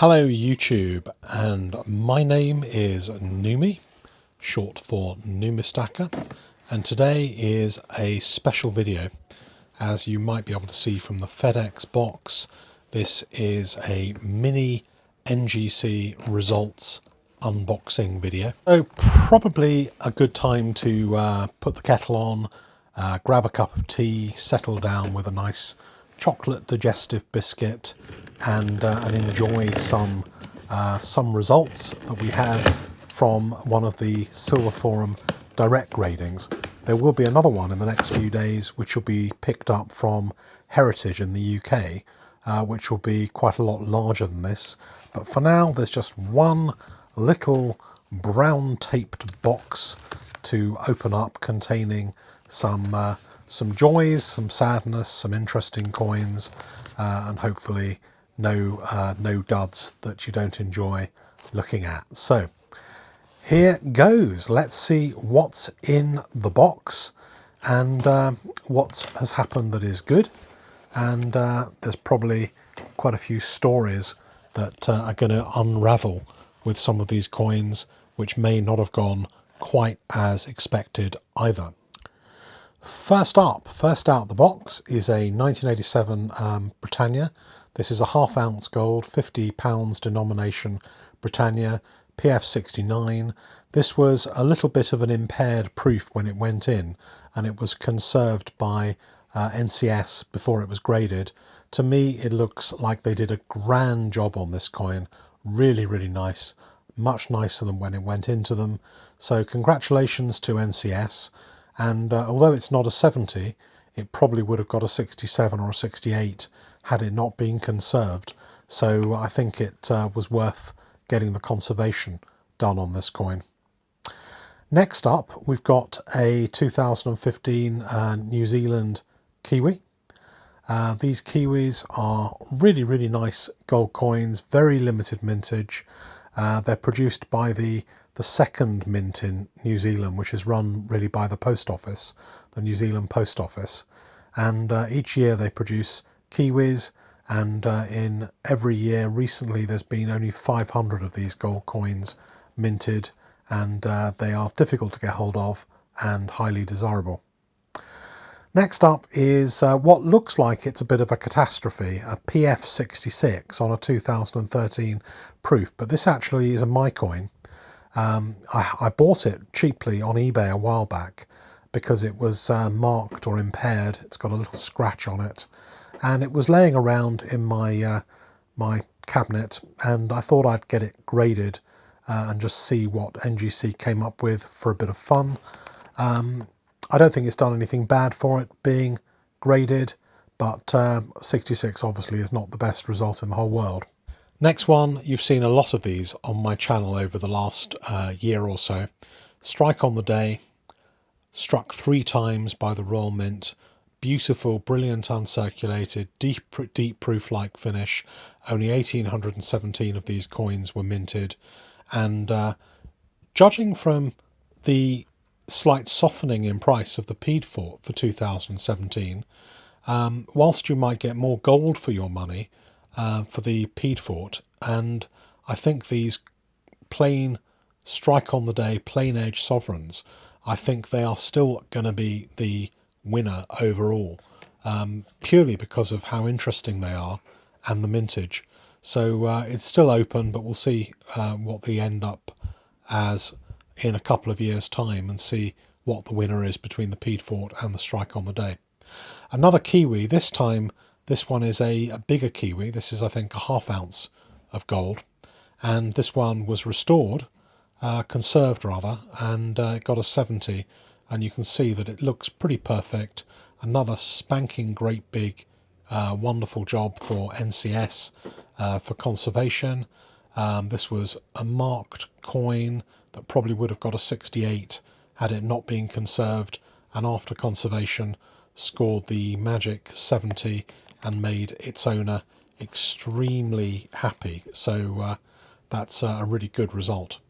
Hello YouTube, and my name is Numi, short for Numistacker, and today is a special video. As you might be able to see from the FedEx box, this is a mini NGC results unboxing video. So probably a good time to put the kettle on, grab a cup of tea, settle down with a nice chocolate digestive biscuit, and enjoy some results that we have from one of the Silver Forum direct gradings. There will be another one in the next few days which will be picked up from Heritage in the UK, which will be quite a lot larger than this. But for now, there's just one little brown taped box to open up, containing some joys, some sadness, some interesting coins, and hopefully no duds that you don't enjoy looking at. So here goes. Let's see what's in the box and what has happened that is good. And there's probably quite a few stories that are going to unravel with some of these coins, which may not have gone quite as expected either. First out the box is a 1987 Britannia. This is a ½ ounce gold, £50 denomination Britannia, PF69. This was a little bit of an impaired proof when it went in, and it was conserved by NCS before it was graded. To me, it looks like they did a grand job on this coin. Really nice, much nicer than when it went into them. So congratulations to NCS. And although it's not a 70, it probably would have got a 67 or a 68 had it not been conserved. So I think it was worth getting the conservation done on this coin. Next up, we've got a 2015 New Zealand Kiwi. These Kiwis are really nice gold coins, very limited mintage. They're produced by the second mint in New Zealand, which is run really by the post office, the New Zealand Post Office. And each year they produce Kiwis, and in every year recently there's been only 500 of these gold coins minted, and they are difficult to get hold of and highly desirable. Next up is what looks like it's a bit of a catastrophe, a PF66 on a 2013 proof, but this actually is a my coin. I bought it cheaply on eBay a while back because it was marked or impaired. It's got a little scratch on it, and it was laying around in my my cabinet, and I thought I'd get it graded and just see what NGC came up with for a bit of fun. I don't think it's done anything bad for it being graded, but 66 obviously is not the best result in the whole world. Next one, you've seen a lot of these on my channel over the last year or so. Strike on the day, struck 3 times by the Royal Mint. Beautiful, brilliant, uncirculated, deep proof-like finish. Only 1,817 of these coins were minted, and judging from the slight softening in price of the Piedfort for 2017, whilst you might get more gold for your money for the Piedfort, and I think these plain strike on the day, plain edge sovereigns, I think they are still going to be the winner overall, purely because of how interesting they are and the mintage. So it's still open, but we'll see what they end up as in a couple of years' time, and see what the winner is between the Piedfort and the strike on the day. Another Kiwi, this time this one is a bigger Kiwi. This is, I think, a ½ ounce of gold, and this one was restored, conserved rather, and it got a 70, and you can see that it looks pretty perfect. Another spanking great big wonderful job for NCS for conservation. This was a marked coin that probably would have got a 68 had it not been conserved, and after conservation scored the magic 70 and made its owner extremely happy. So that's a really good result.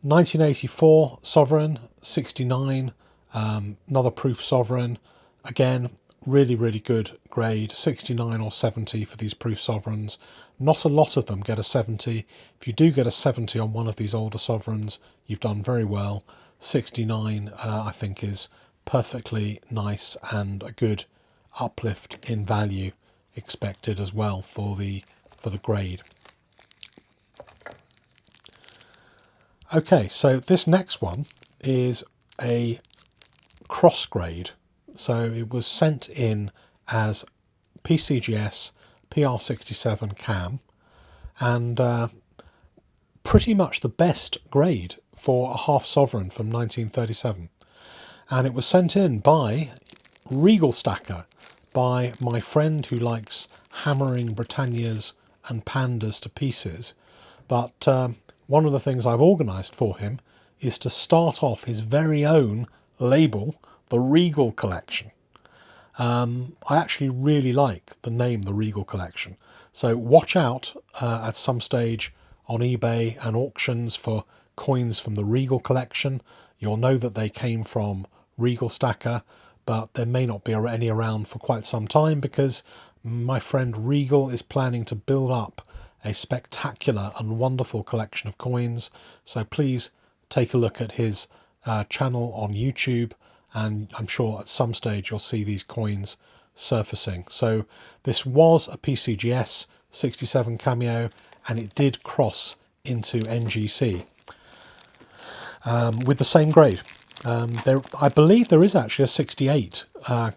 1984 sovereign, 69, another proof sovereign. Again, really, really good grade, 69 or 70 for these proof sovereigns. Not a lot of them get a 70. If you do get a 70 on one of these older sovereigns, you've done very well. 69, I think, is perfectly nice and a good uplift in value expected as well for the grade. Okay, so this next one is a cross grade. So it was sent in as PCGS PR67 CAM, and pretty much the best grade for a half sovereign from 1937. And it was sent in by Regal Stacker, by my friend who likes hammering Britannias and Pandas to pieces. But one of the things I've organised for him is to start off his very own label, the Regal Collection. I actually really like the name, the Regal Collection. So watch out at some stage on eBay and auctions for coins from the Regal Collection. You'll know that they came from Regal Stacker, but there may not be any around for quite some time because my friend Regal is planning to build up a spectacular and wonderful collection of coins. So please take a look at his channel on YouTube, and I'm sure at some stage you'll see these coins surfacing. So this was a PCGS 67 cameo, and it did cross into NGC with the same grade. I believe there is actually a 68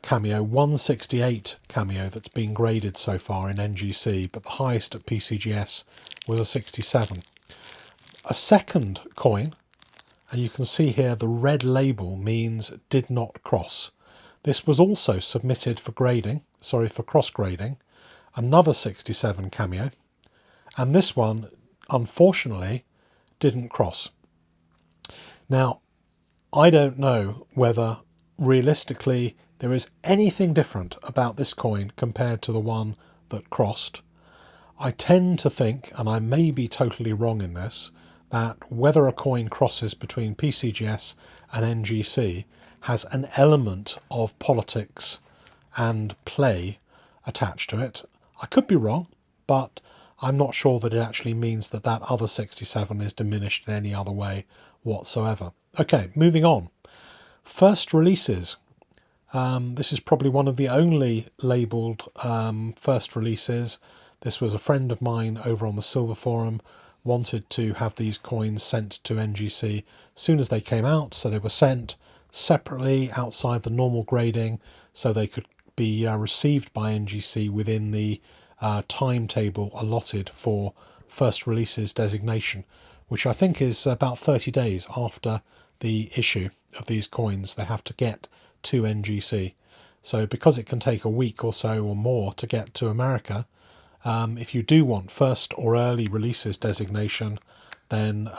cameo, 168 cameo that's been graded so far in NGC, but the highest at PCGS was a 67. A second coin, and you can see here the red label means did not cross. This was also submitted for cross grading, another 67 cameo, and this one unfortunately didn't cross. Now, I don't know whether realistically there is anything different about this coin compared to the one that crossed. I tend to think, and I may be totally wrong in this, that whether a coin crosses between PCGS and NGC has an element of politics and play attached to it. I could be wrong, but I'm not sure that it actually means that that other 67 is diminished in any other way whatsoever. Okay, moving on. First releases. This is probably one of the only labelled first releases. This was a friend of mine over on the Silver Forum, wanted to have these coins sent to NGC as soon as they came out, so they were sent separately outside the normal grading so they could be received by NGC within the timetable allotted for first releases designation, which I think is about 30 days after the issue of these coins. They have to get to NGC. So because it can take a week or so or more to get to America, if you do want first or early releases designation, then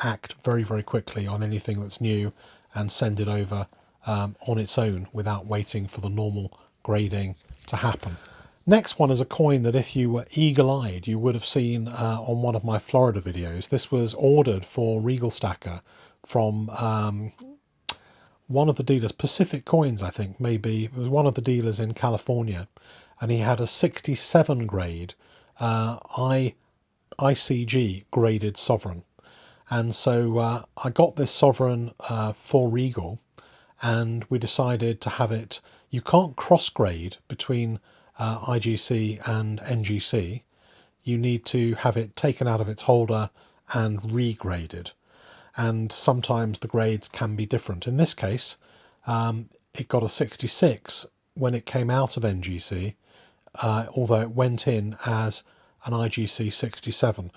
act very, very quickly on anything that's new and send it over on its own without waiting for the normal grading to happen. Next one is a coin that if you were eagle-eyed you would have seen on one of my Florida videos. This was ordered for Regal Stacker from one of the dealers, Pacific Coins I think, maybe. It was one of the dealers in California, and he had a 67 grade ICG graded sovereign. And so I got this sovereign for Regal, and we decided to have it. You can't cross grade between IGC and NGC. You need to have it taken out of its holder and regraded, and sometimes the grades can be different. In this case it got a 66 when it came out of NGC, although it went in as an IGC 67.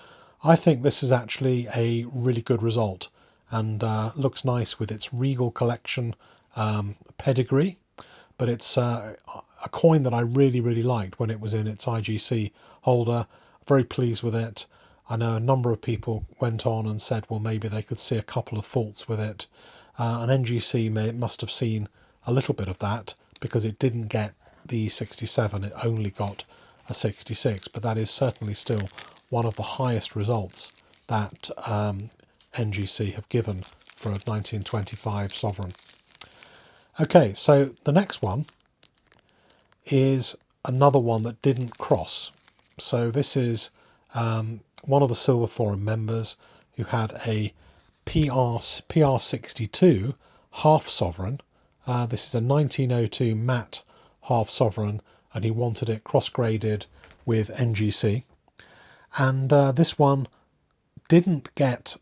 I think this is actually a really good result, and looks nice with its Regal Collection pedigree, but it's a coin that I really, really liked when it was in its IGC holder. Very pleased with it. I know a number of people went on and said, well, maybe they could see a couple of faults with it. And NGC must have seen a little bit of that because it didn't get the 67, it only got a 66, but that is certainly still one of the highest results that NGC have given for a 1925 sovereign. Okay, so the next one is another one that didn't cross. So this is one of the Silver Forum members who had a PR62 half sovereign. This is a 1902 matte half sovereign, and he wanted it cross-graded with NGC. And this one didn't get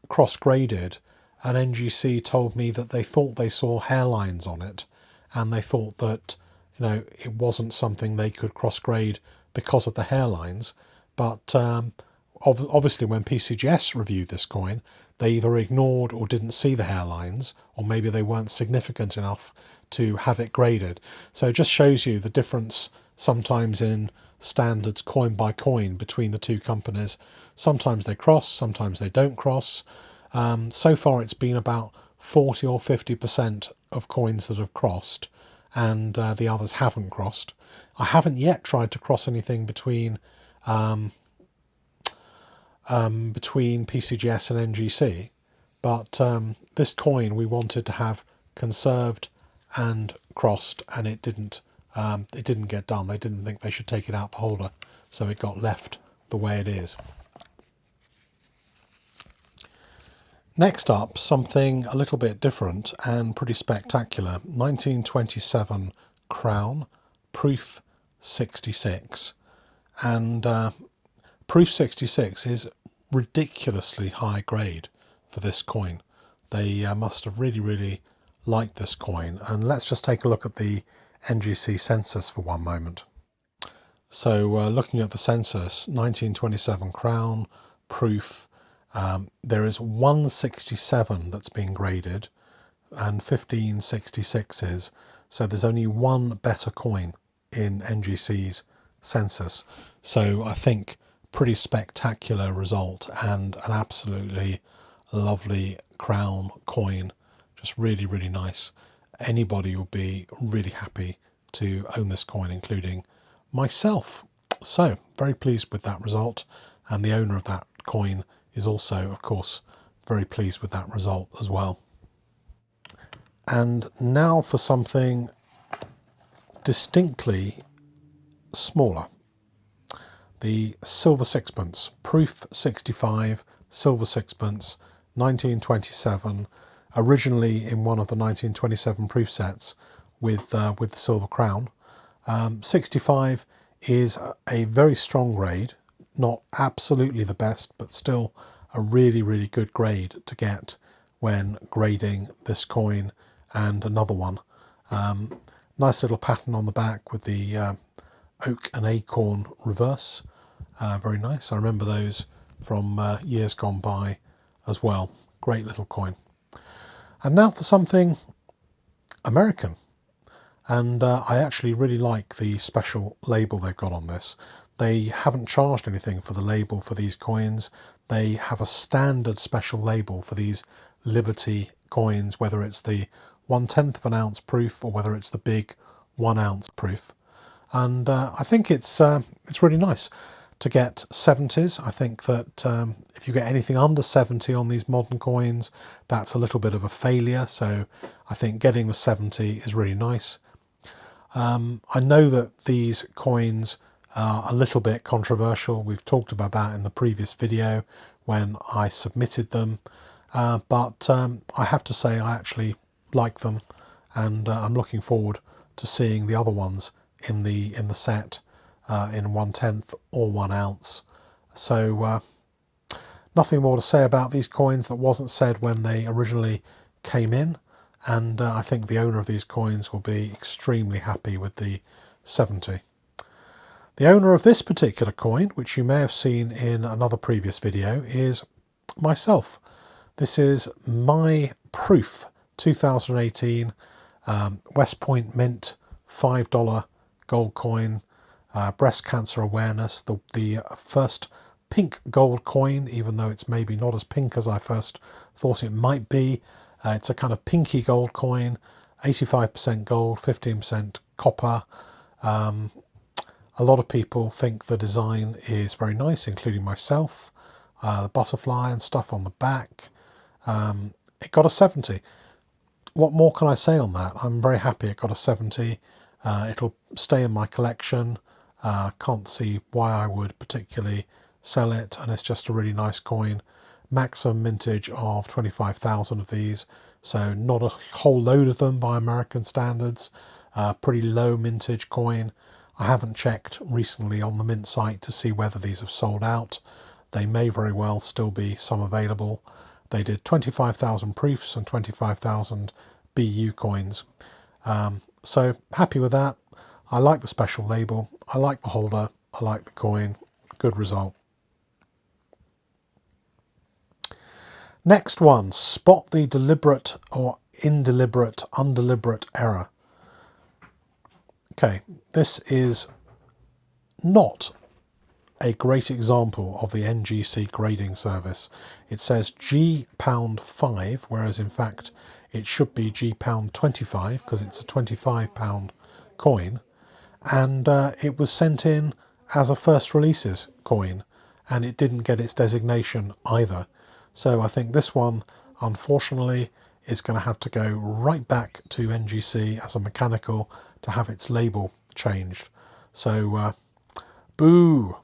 cross-graded, and NGC told me that they thought they saw hairlines on it, and they thought that, you know, it wasn't something they could cross-grade because of the hairlines. But obviously when PCGS reviewed this coin, they either ignored or didn't see the hairlines, or maybe they weren't significant enough to have it graded. So it just shows you the difference sometimes in standards coin by coin between the two companies. Sometimes they cross, sometimes they don't cross. So far it's been about 40 or 50% of coins that have crossed, and the others haven't crossed. I haven't yet tried to cross anything between PCGS and NGC, but this coin we wanted to have conserved and crossed, and it didn't get done. They didn't think they should take it out the holder, so it got left the way it is. Next up, something a little bit different and pretty spectacular. 1927 crown, proof 66, and proof 66 is ridiculously high grade for this coin. They must have really liked this coin. And let's just take a look at the NGC census for one moment. So looking at the census, 1927 crown, proof, there is 167 that's been graded and 15 66s. So there's only one better coin in NGC's census. So I think pretty spectacular result, and an absolutely lovely crown coin. Just really nice. Anybody will be really happy to own this coin, including myself. So very pleased with that result, and the owner of that coin is also, of course, very pleased with that result as well. And now for something distinctly smaller. The silver sixpence, proof 65, silver sixpence, 1927, originally in one of the 1927 proof sets with the silver crown. 65 is a very strong grade, not absolutely the best, but still a really good grade to get when grading this coin and another one. Nice little pattern on the back with the oak and acorn reverse. Very nice. I remember those from years gone by as well. Great little coin. And now for something American. And I actually really like the special label they've got on this. They haven't charged anything for the label for these coins. They have a standard special label for these Liberty coins, whether it's the 1/10 of an ounce proof or whether it's the big 1 ounce proof. And I think it's really nice to get 70s. I think that if you get anything under 70 on these modern coins, that's a little bit of a failure. So I think getting the 70 is really nice. I know that these coins are a little bit controversial. We've talked about that in the previous video when I submitted them. But I have to say I actually like them, and I'm looking forward to seeing the other ones in the set in 1/10 or 1 ounce. So nothing more to say about these coins that wasn't said when they originally came in, and I think the owner of these coins will be extremely happy with the 70. The owner of this particular coin, which you may have seen in another previous video, is myself. This is my proof 2018 West Point Mint $5 gold coin, breast cancer awareness, the first pink gold coin, even though it's maybe not as pink as I first thought it might be. It's a kind of pinky gold coin, 85% gold, 15% copper. A lot of people think the design is very nice, including myself. The butterfly and stuff on the back. It got a 70. What more can I say on that? I'm very happy it got a 70. It'll stay in my collection. Can't see why I would particularly sell it, and it's just a really nice coin. Maximum mintage of 25,000 of these, so not a whole load of them by American standards. Pretty low mintage coin. I haven't checked recently on the mint site to see whether these have sold out. They may very well still be some available. They did 25,000 proofs and 25,000 BU coins. So happy with that. I like the special label. I like the holder. I like the coin. Good result. Next one, spot the deliberate or indeliberate, undeliberate error. Okay, this is not a great example of the NGC grading service. It says £5, whereas in fact it should be £25 because it's a £25 coin, and it was sent in as a first releases coin, and it didn't get its designation either. So I think this one, unfortunately, is going to have to go right back to NGC as a mechanical to have its label changed. So boo,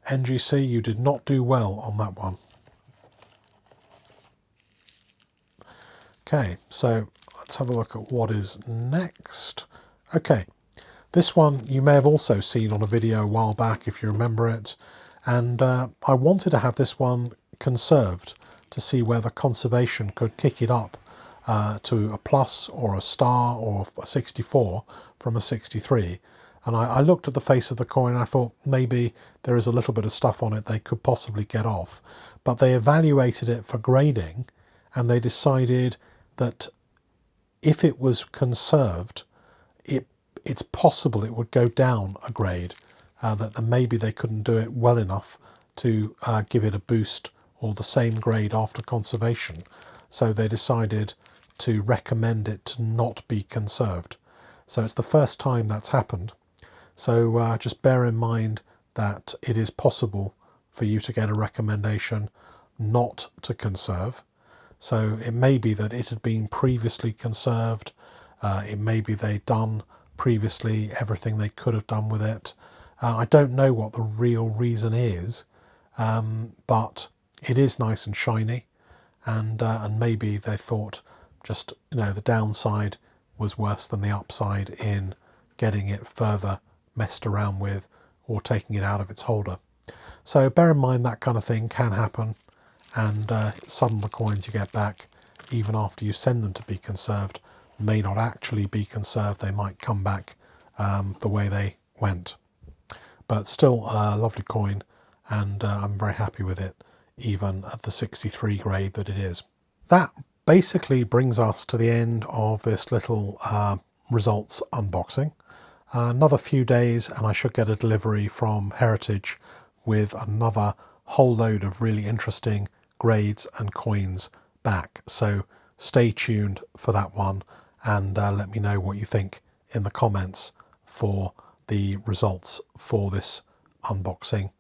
NGC, you did not do well on that one. Okay, so let's have a look at what is next. Okay, this one you may have also seen on a video a while back if you remember it, and I wanted to have this one conserved to see whether conservation could kick it up to a plus or a star or a 64 from a 63. And I looked at the face of the coin and I thought maybe there is a little bit of stuff on it they could possibly get off. But they evaluated it for grading and they decided that if it was conserved, it's possible it would go down a grade, that maybe they couldn't do it well enough to give it a boost or the same grade after conservation. So they decided to recommend it to not be conserved. So it's the first time that's happened. So just bear in mind that it is possible for you to get a recommendation not to conserve. So it may be that it had been previously conserved. It may be they'd done previously everything they could have done with it. I don't know what the real reason is, but it is nice and shiny, and maybe they thought just, the downside was worse than the upside in getting it further messed around with or taking it out of its holder. So bear in mind that kind of thing can happen, and some of the coins you get back, even after you send them to be conserved, may not actually be conserved. They might come back the way they went. But still a lovely coin, and I'm very happy with it, even at the 63 grade that it is. That basically brings us to the end of this little results unboxing. Another few days and I should get a delivery from Heritage with another whole load of really interesting grades and coins back. So stay tuned for that one, and let me know what you think in the comments for the results for this unboxing